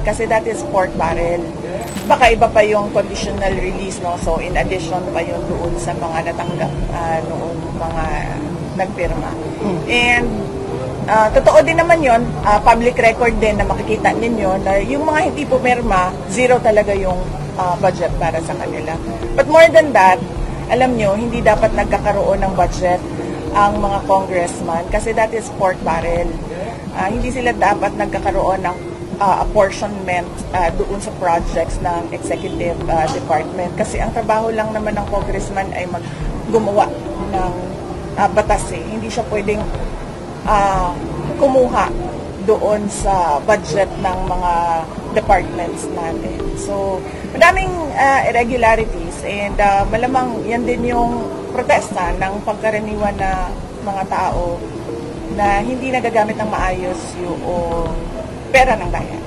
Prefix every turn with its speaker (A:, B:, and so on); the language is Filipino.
A: kasi that is pork barrel. Baka iba pa yung conditional release, no? So in addition pa yun doon sa mga natanggap noong mga nagpirma. And totoo din naman yun, public record din na makikita ninyo na yung mga hindi pumirma, zero talaga yung budget para sa kanila. But more than that, alam nyo, hindi dapat nagkakaroon ng budget ang mga congressman kasi that is pork barrel. Hindi sila dapat nagkakaroon ng apportionment doon sa projects ng executive department kasi ang trabaho lang naman ng congressman ay gumawa ng batas hindi siya pwedeng kumuha doon sa budget ng mga departments natin. So, madaming irregularities and malamang yan din yung protesta ng pagkaraniwan na mga tao na hindi nagagamit ng maayos yung pera ng bayan.